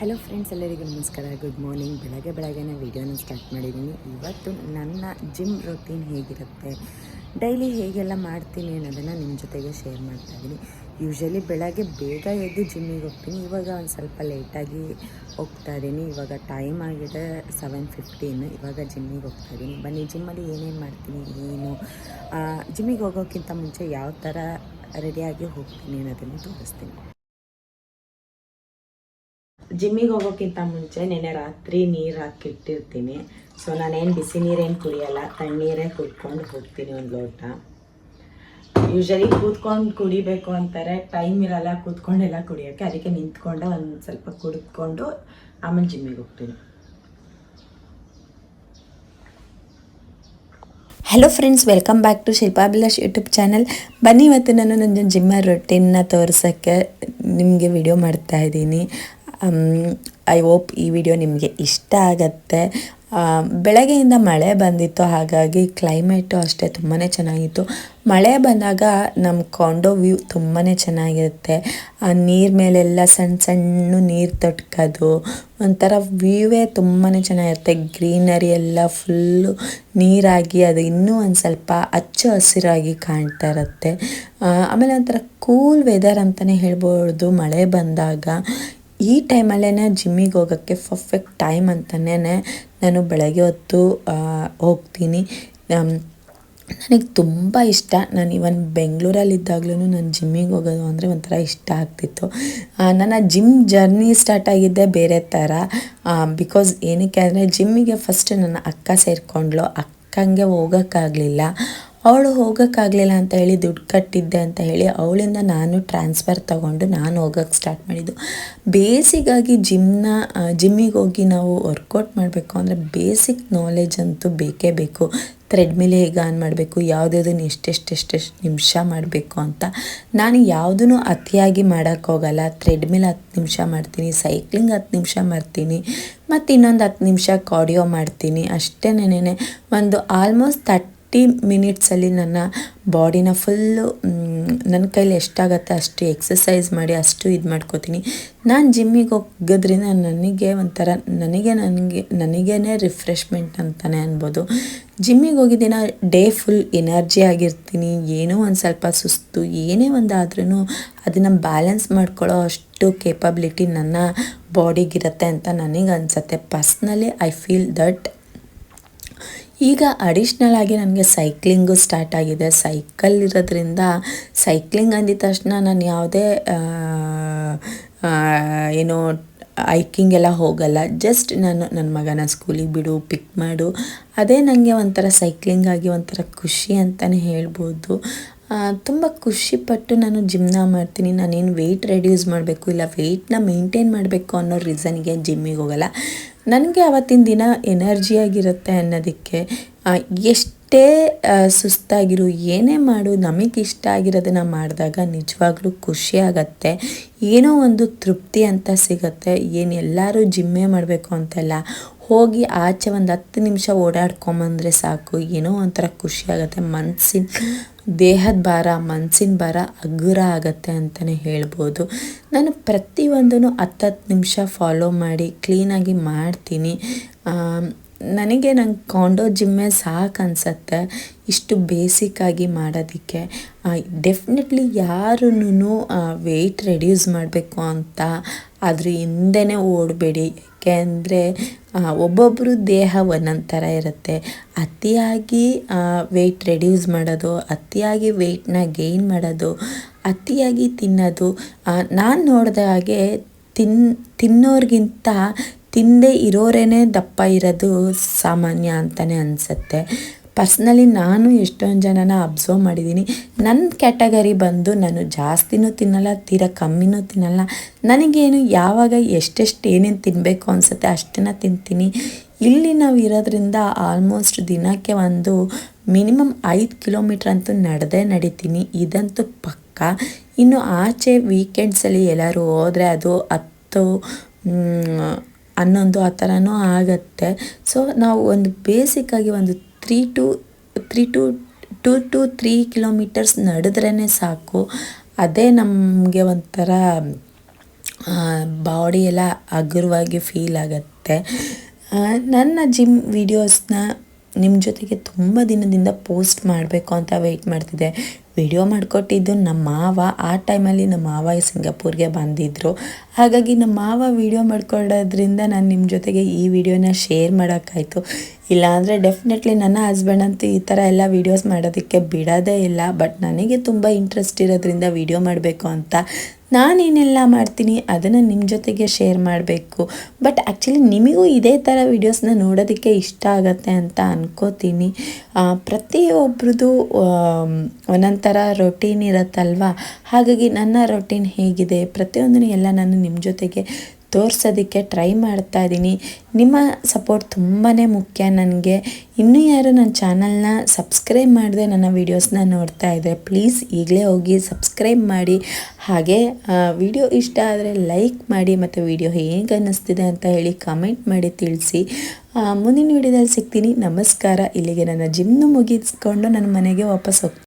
Hello friends, ಎಲ್ಲರಿಗೂ ನಮಸ್ಕಾರ. Good morning. ಬೆಳಗ್ಗೆನೇ ವೀಡಿಯೋನ ಸ್ಟಾರ್ಟ್ ಮಾಡಿದ್ದೀನಿ. ಇವತ್ತು ನನ್ನ ಜಿಮ್ ರೊಟೀನ್ ಹೇಗಿರುತ್ತೆ, ಡೈಲಿ ಹೇಗೆಲ್ಲ ಮಾಡ್ತೀನಿ ಅನ್ನೋದನ್ನು ನಿಮ್ಮ ಜೊತೆಗೆ ಶೇರ್ ಮಾಡ್ತಾಯಿದ್ದೀನಿ. ಯೂಶ್ವಲಿ ಬೆಳಗ್ಗೆ ಬೇಗ ಎದ್ದು ಜಿಮ್ಮಿಗೆ ಹೋಗ್ತೀನಿ. ಇವಾಗ ಒಂದು ಸ್ವಲ್ಪ ಲೇಟಾಗಿ ಹೋಗ್ತಾ ಇದ್ದೀನಿ. ಇವಾಗ ಟೈಮ್ ಆಗಿದೆ 7:15. ಇವಾಗ ಜಿಮ್ಮಿಗೆ ಹೋಗ್ತಾ ಇದ್ದೀನಿ. ಬನ್ನಿ, ಜಿಮ್ಮಲ್ಲಿ ಏನೇನು ಮಾಡ್ತೀನಿ, ಏನು ಜಿಮ್ಮಿಗೆ ಹೋಗೋಕ್ಕಿಂತ ಮುಂಚೆ ಯಾವ ಥರ ರೆಡಿಯಾಗಿ ಹೋಗ್ತೀನಿ ಅನ್ನೋದನ್ನು ತೋರಿಸ್ತೀನಿ. ಜಿಮ್ಮಿಗೆ ಹೋಗೋಕ್ಕಿಂತ ಮುಂಚೆ ನೆನ್ನೆ ರಾತ್ರಿ ನೀರು ಹಾಕಿಟ್ಟಿರ್ತೀನಿ. ಸೊ ನಾನೇನು ಬಿಸಿ ನೀರೇನು ಕುಡಿಯಲ್ಲ, ತಣ್ಣೀರೇ ಕುಡ್ಕೊಂಡು ಹೋಗ್ತೀನಿ ಒಂದು ಲೋಟ. ಯೂಶ್ವಲಿ ಕೂತ್ಕೊಂಡು ಕುಡಿಬೇಕು ಅಂತಾರೆ, ಟೈಮ್ ಇರಲ್ಲ ಕೂತ್ಕೊಂಡೆಲ್ಲ ಕುಡಿಯೋಕ್ಕೆ. ಅದಕ್ಕೆ ನಿಂತ್ಕೊಂಡು ಒಂದು ಸ್ವಲ್ಪ ಕುಡಿದ್ಕೊಂಡು ಆಮೇಲೆ ಜಿಮ್ಮಿಗೆ ಹೋಗ್ತೀನಿ. Hello friends, welcome back to Shilpabhilash YouTube channel. ಬನ್ನಿ, ಇವತ್ತು ನಾನು ನನ್ನ ಜಿಮ್ಮ ರೊಟೀನ್ನ ತೋರ್ಸೋಕ್ಕೆ ನಿಮಗೆ ವಿಡಿಯೋ ಮಾಡ್ತಾಯಿದ್ದೀನಿ. ಐ ಹೋಪ್ ಈ ವಿಡಿಯೋ ನಿಮಗೆ ಇಷ್ಟ ಆಗತ್ತೆ. ಬೆಳಗ್ಗೆಯಿಂದ ಮಳೆ ಬಂದಿತ್ತು, ಹಾಗಾಗಿ ಕ್ಲೈಮೇಟು ಅಷ್ಟೇ ತುಂಬಾ ಚೆನ್ನಾಗಿತ್ತು. ಮಳೆ ಬಂದಾಗ ನಮ್ಮ ಕಾಂಡೋ ವ್ಯೂ ತುಂಬಾ ಚೆನ್ನಾಗಿರುತ್ತೆ. ಆ ನೀರು ಮೇಲೆಲ್ಲ ಸಣ್ಣ ಸಣ್ಣ ನೀರು ತೊಟ್ಕೋದು ಒಂಥರ ವ್ಯೂವೇ ತುಂಬಾ ಚೆನ್ನಾಗಿರುತ್ತೆ. ಗ್ರೀನರಿ ಎಲ್ಲ ಫುಲ್ಲು ನೀರಾಗಿ ಅದು ಇನ್ನೂ ಒಂದು ಸ್ವಲ್ಪ ಹಚ್ಚ ಹಸಿರಾಗಿ ಕಾಣ್ತಾ ಇರುತ್ತೆ. ಆಮೇಲೆ ಒಂಥರ ಕೂಲ್ ವೆದರ್ ಅಂತಲೇ ಹೇಳ್ಬೋದು ಮಳೆ ಬಂದಾಗ. ಈ ಟೈಮಲ್ಲೇ ಜಿಮ್ಮಿಗೆ ಹೋಗೋಕ್ಕೆ ಪರ್ಫೆಕ್ಟ್ ಟೈಮ್ ಅಂತಲೇ ನಾನು ಬೆಳಗ್ಗೆ ಹೊತ್ತು ಹೋಗ್ತೀನಿ. ನನಗೆ ತುಂಬ ಇಷ್ಟ. ನಾನು ಇವನ್ ಬೆಂಗಳೂರಲ್ಲಿದ್ದಾಗಲೂ ನಾನು ಜಿಮ್ಮಿಗೆ ಹೋಗೋದು ಅಂದರೆ ಒಂಥರ ಇಷ್ಟ ಆಗ್ತಿತ್ತು. ನನ್ನ ಜಿಮ್ ಜರ್ನಿ ಸ್ಟಾರ್ಟ್ ಆಗಿದ್ದೆ ಬೇರೆ ಥರ. ಬಿಕಾಸ್ ಏನಕ್ಕೆ ಅಂದರೆ ಜಿಮ್ಮಿಗೆ ಫಸ್ಟ್ ನನ್ನ ಅಕ್ಕ ಸೇರಿಕೊಂಡ್ಳು. ಅಕ್ಕಂಗೆ ಹೋಗೋಕ್ಕಾಗಲಿಲ್ಲ. ಅವಳು ಹೋಗೋಕ್ಕಾಗಲಿಲ್ಲ ಅಂತ ಹೇಳಿ ದುಡ್ಡು ಕಟ್ಟಿದ್ದೆ ಅಂತ ಹೇಳಿ ಅವಳಿಂದ ನಾನು ಟ್ರಾನ್ಸ್ಫರ್ ತೊಗೊಂಡು ನಾನು ಹೋಗೋಕ್ಕೆ ಸ್ಟಾರ್ಟ್ ಮಾಡಿದ್ದು. ಬೇಸಿಗಾಗಿ ಜಿಮ್ಮಿಗೆ ಹೋಗಿ ನಾವು ವರ್ಕೌಟ್ ಮಾಡಬೇಕು ಅಂದರೆ ಬೇಸಿಕ್ ನಾಲೆಜ್ ಅಂತೂ ಬೇಕೇ ಬೇಕು. ಥ್ರೆಡ್ಮಿಲ್ ಹೇಗೆ ಆನ್ ಮಾಡಬೇಕು, ಯಾವುದನ್ನು ಎಷ್ಟೆಷ್ಟು ನಿಮಿಷ ಮಾಡಬೇಕು ಅಂತ. ನಾನು ಯಾವುದೂ ಅತಿಯಾಗಿ ಮಾಡೋಕ್ಕೋಗಲ್ಲ. ಥ್ರೆಡ್ಮಿಲ್ 10 ನಿಮಿಷ ಮಾಡ್ತೀನಿ, ಸೈಕ್ಲಿಂಗ್ 10 ನಿಮಿಷ ಮಾಡ್ತೀನಿ, ಮತ್ತು ಇನ್ನೊಂದು 10 ನಿಮಿಷ ಕಾರ್ಡಿಯೋ ಮಾಡ್ತೀನಿ. ಅಷ್ಟೇನೇನೆ ಒಂದು ಆಲ್ಮೋಸ್ಟ್ 30 ಮಿನಿಟ್ಸಲ್ಲಿ ನನ್ನ ಬಾಡಿನ ಫುಲ್ಲು ನನ್ನ ಕೈಲಿ ಎಷ್ಟಾಗತ್ತೆ ಅಷ್ಟು ಎಕ್ಸಸೈಸ್ ಮಾಡಿ ಅಷ್ಟು ಇದು ಮಾಡ್ಕೋತೀನಿ. ನಾನು ಜಿಮ್ಮಿಗೆ ಹೋಗೋದ್ರಿಂದ ನನಗೆ ಒಂಥರ ನನಗೇ ರಿಫ್ರೆಶ್ಮೆಂಟ್ ಅಂತಲೇ ಅನ್ಬೋದು. ಜಿಮ್ಮಿಗೆ ಹೋಗಿದ್ದಿನ ಡೇ ಫುಲ್ ಎನರ್ಜಿ ಆಗಿರ್ತೀನಿ. ಏನೋ ಒಂದು ಸ್ವಲ್ಪ ಸುಸ್ತು ಏನೇ ಒಂದಾದ್ರೂ ಅದನ್ನು ಬ್ಯಾಲೆನ್ಸ್ ಮಾಡ್ಕೊಳ್ಳೋ ಅಷ್ಟು ಕೇಪಬಿಲಿಟಿ ನನ್ನ ಬಾಡಿಗಿರುತ್ತೆ ಅಂತ ನನಗೆ ಅನಿಸುತ್ತೆ. Personally I feel that. ಈಗ ಅಡಿಷ್ನಲ್ ಆಗಿ ನನಗೆ ಸೈಕ್ಲಿಂಗು ಸ್ಟಾರ್ಟ್ ಆಗಿದೆ. ಸೈಕಲ್ ಇರೋದ್ರಿಂದ ಸೈಕ್ಲಿಂಗ್ ಅಂದಿದ ತಕ್ಷಣ ನಾನು ಯಾವುದೇ ಏನೋ ಹೈಕಿಂಗ್ ಎಲ್ಲ ಹೋಗಲ್ಲ. ಜಸ್ಟ್ ನಾನು ನನ್ನ ಮಗನ ಸ್ಕೂಲಿಗೆ ಬಿಡು, ಪಿಕ್ ಮಾಡು, ಅದೇ ನನಗೆ ಒಂಥರ ಸೈಕ್ಲಿಂಗ್ ಆಗಿ ಒಂಥರ ಖುಷಿ ಅಂತಲೇ ಹೇಳ್ಬೋದು. ತುಂಬ ಖುಷಿಪಟ್ಟು ನಾನು ಜಿಮ್ನ ಮಾಡ್ತೀನಿ. ನಾನೇನು ವೆಯ್ಟ್ ರೆಡ್ಯೂಸ್ ಮಾಡಬೇಕು ಇಲ್ಲ ವೆಯ್ಟ್ನ ಮೇಂಟೈನ್ ಮಾಡಬೇಕು ಅನ್ನೋ ರೀಸನ್ಗೆ ಜಿಮ್ಮಿಗೆ ಹೋಗಲ್ಲ. ನನಗೆ ಆವತ್ತಿನ ದಿನ ಎನರ್ಜಿಯಾಗಿರುತ್ತೆ ಅನ್ನೋದಕ್ಕೆ. ಎಷ್ಟೇ ಸುಸ್ತಾಗಿರು, ಏನೇ ಮಾಡು, ನಮಗೆ ಇಷ್ಟ ಆಗಿರೋದನ್ನು ಮಾಡಿದಾಗ ನಿಜವಾಗ್ಲೂ ಖುಷಿ ಆಗತ್ತೆ. ಏನೋ ಒಂದು ತೃಪ್ತಿ ಅಂತ ಸಿಗುತ್ತೆ. ಏನು ಎಲ್ಲರೂ ಜಿಮ್ಮೇ ಮಾಡಬೇಕು ಅಂತೆಲ್ಲ ಹೋಗಿ ಆಚೆ ಒಂದು 10 ನಿಮಿಷ ಓಡಾಡ್ಕೊಂಬಂದರೆ ಸಾಕು, ಏನೋ ಒಂಥರ ಖುಷಿ ಆಗುತ್ತೆ. ದೇಹದ ಭಾರ, ಮನಸ್ಸಿನ ಭಾರ ಹಗುರ ಆಗತ್ತೆ ಅಂತಲೇ ಹೇಳ್ಬೋದು. ನಾನು ಪ್ರತಿಯೊಂದೂ 10 ನಿಮಿಷ ಫಾಲೋ ಮಾಡಿ ಕ್ಲೀನಾಗಿ ಮಾಡ್ತೀನಿ. ನನಗೆ ಕಾಂಡೋ ಜಿಮ್ಮೇ ಸಾಕು ಅನಿಸತ್ತೆ ಇಷ್ಟು ಬೇಸಿಕ್ಕಾಗಿ ಮಾಡೋದಕ್ಕೆ. ಡೆಫಿನೆಟ್ಲಿ ಯಾರೂ ವೆಯ್ಟ್ ರೆಡ್ಯೂಸ್ ಮಾಡಬೇಕು ಅಂತ ಅದ್ರ ಹಿಂದೆನೇ ಓಡಬೇಡಿ. ಯಾಕೆಂದರೆ ಒಬ್ಬೊಬ್ಬರು ದೇಹ ಒಂದೊಂದು ಥರ ಇರುತ್ತೆ. ಅತಿಯಾಗಿ ವೆಯ್ಟ್ ರೆಡ್ಯೂಸ್ ಮಾಡೋದು, ಅತಿಯಾಗಿ ವೆಯ್ಟ್ನ ಗೇಯ್ನ್ ಮಾಡೋದು, ಅತಿಯಾಗಿ ತಿನ್ನೋದು, ನಾನು ನೋಡಿದ ಹಾಗೆ ತಿನ್ನೋರ್ಗಿಂತ ತಿಂದೇ ಇರೋರೇ ದಪ್ಪ ಇರೋದು ಸಾಮಾನ್ಯ ಅಂತಲೇ ಅನಿಸುತ್ತೆ. ಪರ್ಸ್ನಲಿ ನಾನು ಎಷ್ಟೊಂದು ಜನನ ಅಬ್ಸರ್ವ್ ಮಾಡಿದ್ದೀನಿ. ನನ್ನ ಕ್ಯಾಟಗರಿ ಬಂದು ನಾನು ಜಾಸ್ತಿನೂ ತಿನ್ನಲ್ಲ, ತೀರಾ ಕಮ್ಮಿನೂ ತಿನ್ನಲ್ಲ. ನನಗೇನು ಯಾವಾಗ ಎಷ್ಟೆಷ್ಟು ಏನೇನು ತಿನ್ನಬೇಕು ಅನಿಸುತ್ತೆ ಅಷ್ಟನ್ನು ತಿಂತೀನಿ. ಇಲ್ಲಿ ನಾವು ಇರೋದ್ರಿಂದ ಆಲ್ಮೋಸ್ಟ್ ದಿನಕ್ಕೆ ಒಂದು ಮಿನಿಮಮ್ 5 ಕಿಲೋಮೀಟ್ರ್ ಅಂತೂ ನಡಿತೀನಿ, ಇದಂತೂ ಪಕ್ಕ. ಇನ್ನು ಆಚೆ ವೀಕೆಂಡ್ಸಲ್ಲಿ ಎಲ್ಲರೂ ಹೋದರೆ ಅದು 10, 11 ಆ ಥರನೂ ಆಗುತ್ತೆ. ಸೊ ನಾವು ಒಂದು ಬೇಸಿಕ್ಕಾಗಿ ಒಂದು 2 to 3 ಕಿಲೋಮೀಟರ್ಸ್ ನಡೆದ್ರೇ ಸಾಕು. ಅದೇ ನಮಗೆ ಒಂಥರ ಬಾಡಿ ಎಲ್ಲ ಹಗುರವಾಗಿ ಫೀಲ್ ಆಗುತ್ತೆ. ನನ್ನ ಜಿಮ್ ವೀಡಿಯೋಸ್ನ ನಿಮ್ಮ ಜೊತೆಗೆ ತುಂಬ ದಿನದಿಂದ ಪೋಸ್ಟ್ ಮಾಡಬೇಕು ಅಂತ ವೆಯ್ಟ್ ಮಾಡ್ತಿದ್ದೆ. ವಿಡಿಯೋ ಮಾಡಿಕೊಟ್ಟಿದ್ದು ನಮ್ಮ ಮಾವ. ಆ ಟೈಮಲ್ಲಿ ನಮ್ಮ ಮಾವ ಸಿಂಗಾಪುರ್ಗೆ ಬಂದಿದ್ದರು. ಹಾಗಾಗಿ ನಮ್ಮ ಮಾವ ವಿಡಿಯೋ ಮಾಡ್ಕೊಳ್ಳೋದ್ರಿಂದ ನಾನು ನಿಮ್ಮ ಜೊತೆಗೆ ಈ ವಿಡಿಯೋನ ಶೇರ್ ಮಾಡೋಕ್ಕಾಯಿತು. ಇಲ್ಲಾಂದರೆ ಡೆಫಿನೆಟ್ಲಿ ನನ್ನ ಹಸ್ಬೆಂಡ್ ಅಂತೂ ಈ ಥರ ಎಲ್ಲ ವೀಡಿಯೋಸ್ ಮಾಡೋದಕ್ಕೆ ಬಿಡೋದೇ ಇಲ್ಲ. ಬಟ್ ನನಗೆ ತುಂಬ ಇಂಟ್ರೆಸ್ಟ್ ಇರೋದ್ರಿಂದ ವಿಡಿಯೋ ಮಾಡಬೇಕು ಅಂತ ನಾನೇನೆಲ್ಲ ಮಾಡ್ತೀನಿ ಅದನ್ನು ನಿಮ್ಮ ಜೊತೆಗೆ ಶೇರ್ ಮಾಡಬೇಕು. ಬಟ್ ಆ್ಯಕ್ಚುಲಿ ನಿಮಗೂ ಇದೇ ಥರ ವೀಡಿಯೋಸ್ನ ನೋಡೋದಕ್ಕೆ ಇಷ್ಟ ಆಗುತ್ತೆ ಅಂತ ಅನ್ಕೋತೀನಿ. ಪ್ರತಿಯೊಬ್ರದ್ದು ಒಂದೊಂದು ಥರ ರೊಟೀನ್ ಇರುತ್ತಲ್ವ. ಹಾಗಾಗಿ ನನ್ನ ರೊಟೀನ್ ಹೇಗಿದೆ ಪ್ರತಿಯೊಂದನ್ನು ಎಲ್ಲ ನಾನು ನಿಮ್ಮ ಜೊತೆಗೆ ತೋರಿಸೋದಕ್ಕೆ ಟ್ರೈ ಮಾಡ್ತಾ ಇದ್ದೀನಿ. ನಿಮ್ಮ ಸಪೋರ್ಟ್ ತುಂಬಾ ಮುಖ್ಯ ನನಗೆ. ಇನ್ನೂ ಯಾರು ನನ್ನ ಚಾನಲ್ನ ಸಬ್ಸ್ಕ್ರೈಬ್ ಮಾಡದೆ ನನ್ನ ವೀಡಿಯೋಸ್ನ ನೋಡ್ತಾ ಇದ್ದರೆ ಪ್ಲೀಸ್ ಈಗಲೇ ಹೋಗಿ ಸಬ್ಸ್ಕ್ರೈಬ್ ಮಾಡಿ. ಹಾಗೆ ವಿಡಿಯೋ ಇಷ್ಟ ಆದರೆ ಲೈಕ್ ಮಾಡಿ ಮತ್ತು ವಿಡಿಯೋ ಹೇಗೆ ಅನ್ನಿಸ್ತಿದೆ ಅಂತ ಹೇಳಿ ಕಮೆಂಟ್ ಮಾಡಿ ತಿಳಿಸಿ. ಮುಂದಿನ ವಿಡಿಯೋದಲ್ಲಿ ಸಿಗ್ತೀನಿ. ನಮಸ್ಕಾರ. ಇಲ್ಲಿಗೆ ನನ್ನ ಜಿಮ್ನು ಮುಗಿಸ್ಕೊಂಡು ನನ್ನ ಮನೆಗೆ ವಾಪಸ್ ಹೋಗ್ತೀನಿ.